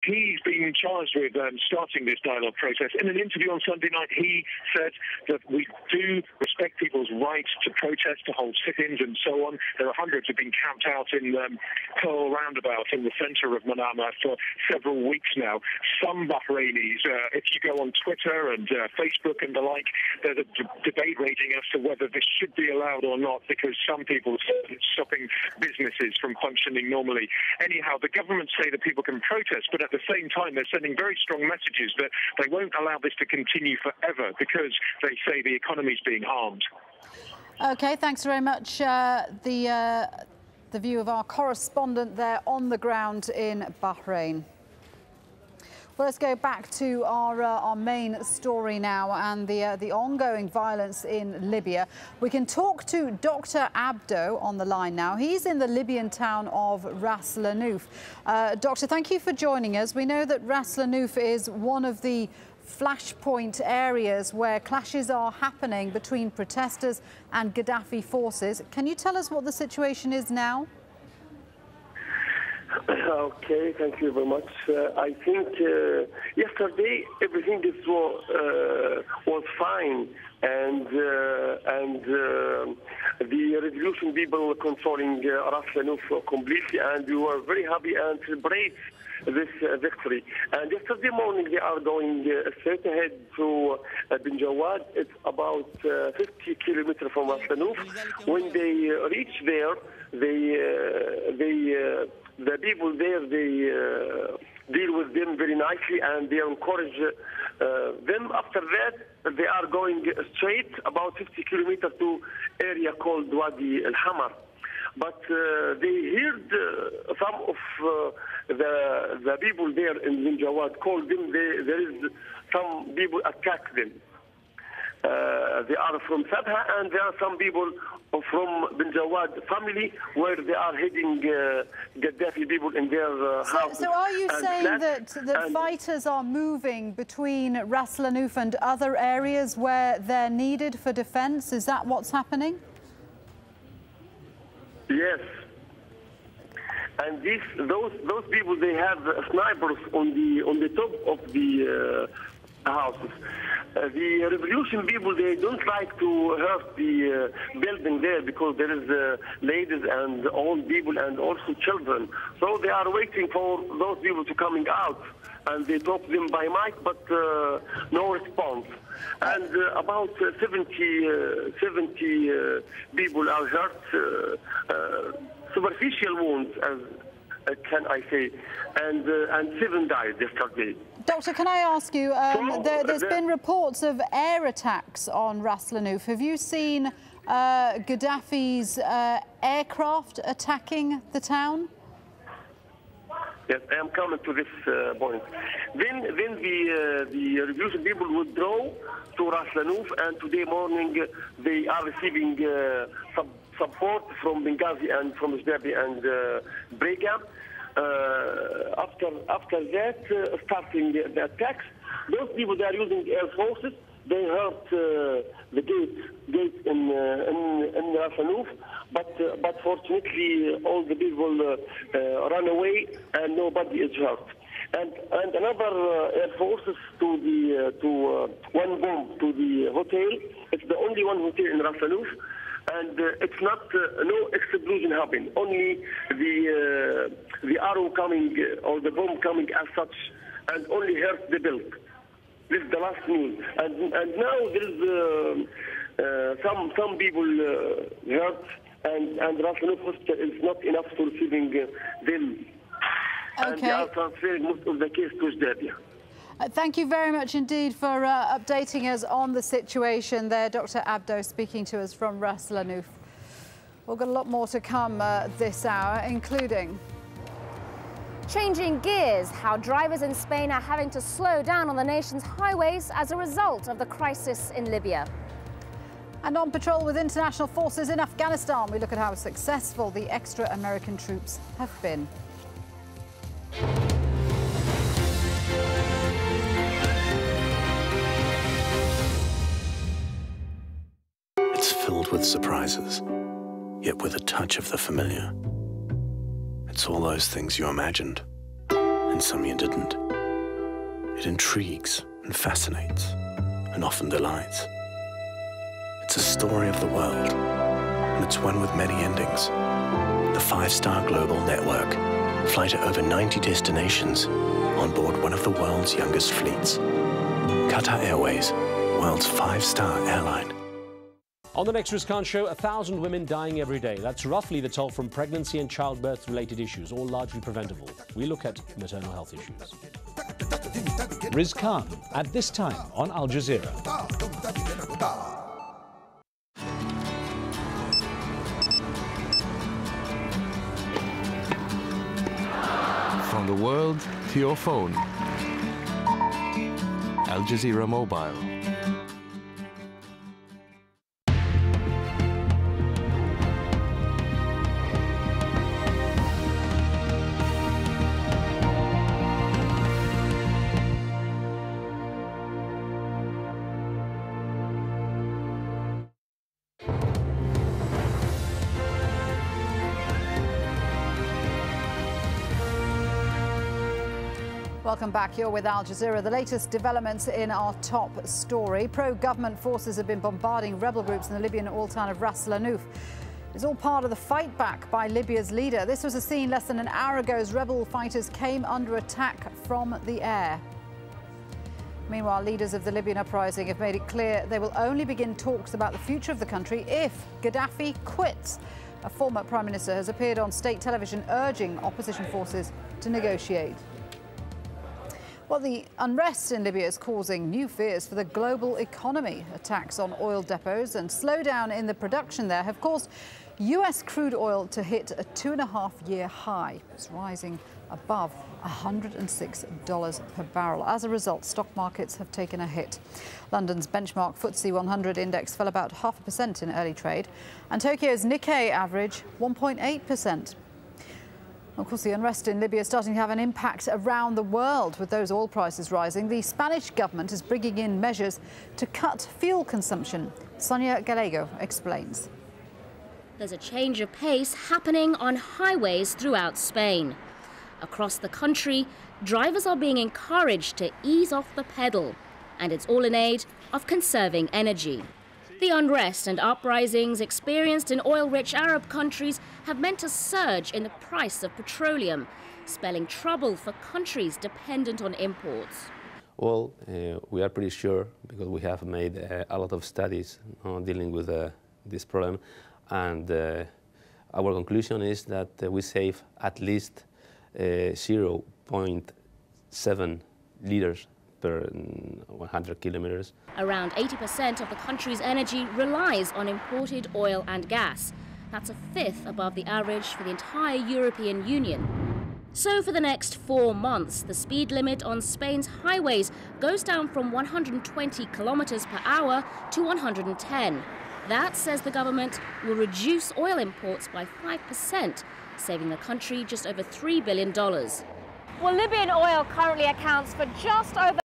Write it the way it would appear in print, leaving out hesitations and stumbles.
he's been charged with starting this dialogue process. In an interview on Sunday night, he said that we do respect people's rights to protest, to hold sit-ins and so on. There are hundreds who've been camped out in Pearl Roundabout in the centre of Manama for several weeks now. Some Bahrainis, if you go on Twitter and Facebook and the like, there's a debate raging as to whether this should be allowed or not, because some people say it's stopping businesses from functioning normally. Anyhow, the government say that people can protest, but at the same time they're sending very strong messages that they won't allow this to continue forever because they say the economy's being harmed. Okay, thanks very much. The view of our correspondent there on the ground in Bahrain. Well, let's go back to our main story now and the ongoing violence in Libya. We can talk to Dr. Abdo on the line now. He's in the Libyan town of Ras Lanuf. Doctor, thank you for joining us. We know that Ras Lanuf is one of the flashpoint areas where clashes are happening between protesters and Gaddafi forces. Can you tell us what the situation is now? Okay, thank you very much. I think yesterday everything was fine, and the revolution people controlling Ras Lanuf completely, and we were very happy and celebrate this victory. And yesterday morning they are going straight ahead to Bin Jawad. It's about 50 kilometers from Ras Lanuf. When they reach there, the people there, they deal with them very nicely and they encourage them. After that, they are going straight about 50 kilometers to area called Wadi al-Hamar. But they heard some of the people there in Bin Jawad called them. There is some people attack them. They are from Sabha, and there are some people from Bin Jawad family where they are heading Gaddafi people in their houses. So are you saying that fighters are moving between Ras Lanuf and other areas where they're needed for defense? Is that what's happening? Yes. And those people, they have snipers on the top of the houses. The revolution people, they don't like to hurt the building there because there is ladies and old people and also children. So they are waiting for those people to coming out, and they talk them by mic, but no response. And about 70 people are hurt, superficial wounds, as can I say, and 7 died yesterday. Doctor, can I ask you, there's been reports of air attacks on Ras Lanuf. Have you seen Gaddafi's aircraft attacking the town? Yes, I am coming to this point. Then the revolution people withdraw to Ras Lanuf, and today morning they are receiving support from Benghazi and from Jdebi and Brega. After that, starting the attacks, those people, they are using air forces. They hurt the gate in Ras Lanuf, but fortunately all the people ran away and nobody is hurt. And another air forces to one bomb to the hotel. It's the only one hotel in Ras Lanuf. And it's not, no explosion happened. Only the arrow coming or the bomb coming as such, and only hurt the building. This is the last news. And now there is some people hurt, and Ras Lanuf hospital is not enough for receiving them. Okay. And they are transferring most of the case to Jdebi. Thank you very much indeed for updating us on the situation there. Dr. Abdo speaking to us from Ras Lanuf. We've got a lot more to come this hour, including... Changing gears, how drivers in Spain are having to slow down on the nation's highways as a result of the crisis in Libya. And on patrol with international forces in Afghanistan, we look at how successful the extra American troops have been. It's filled with surprises, yet with a touch of the familiar. It's all those things you imagined and some you didn't. It intrigues and fascinates, and often delights. It's a story of the world, and it's one with many endings. The 5-star global network fly to over 90 destinations on board one of the world's youngest fleets. Qatar Airways, world's 5-star airline. On the next Rizkan show, 1,000 women dying every day. That's roughly the toll from pregnancy and childbirth-related issues, all largely preventable. We look at maternal health issues. Rizkan, at this time on Al Jazeera. From the world to your phone. Al Jazeera Mobile. Welcome back. You're with Al Jazeera. The latest developments in our top story. Pro-government forces have been bombarding rebel groups in the Libyan oil town of Ras Lanuf. It's all part of the fight back by Libya's leader. This was a scene less than an hour ago as rebel fighters came under attack from the air. Meanwhile, leaders of the Libyan uprising have made it clear they will only begin talks about the future of the country if Gaddafi quits. A former prime minister has appeared on state television urging opposition forces to negotiate. Well, the unrest in Libya is causing new fears for the global economy. Attacks on oil depots and slowdown in the production there have caused US crude oil to hit a 2.5-year high. It's rising above $106 per barrel. As a result, stock markets have taken a hit. London's benchmark FTSE 100 index fell about 0.5% in early trade, and Tokyo's Nikkei average 1.8%. Of course, the unrest in Libya is starting to have an impact around the world. With those oil prices rising, the Spanish government is bringing in measures to cut fuel consumption. Sonia Gallego explains. There's a change of pace happening on highways throughout Spain. Across the country, drivers are being encouraged to ease off the pedal, and it's all in aid of conserving energy. The unrest and uprisings experienced in oil-rich Arab countries have meant a surge in the price of petroleum, spelling trouble for countries dependent on imports. Well, we are pretty sure, because we have made a lot of studies dealing with this problem, and our conclusion is that we save at least 0.7 liters per 100 kilometers. Around 80% of the country's energy relies on imported oil and gas. That's a fifth above the average for the entire European Union. So for the next 4 months, the speed limit on Spain's highways goes down from 120 kilometers per hour to 110. That, says the government, will reduce oil imports by 5%, saving the country just over $3 billion. Well, Libyan oil currently accounts for just over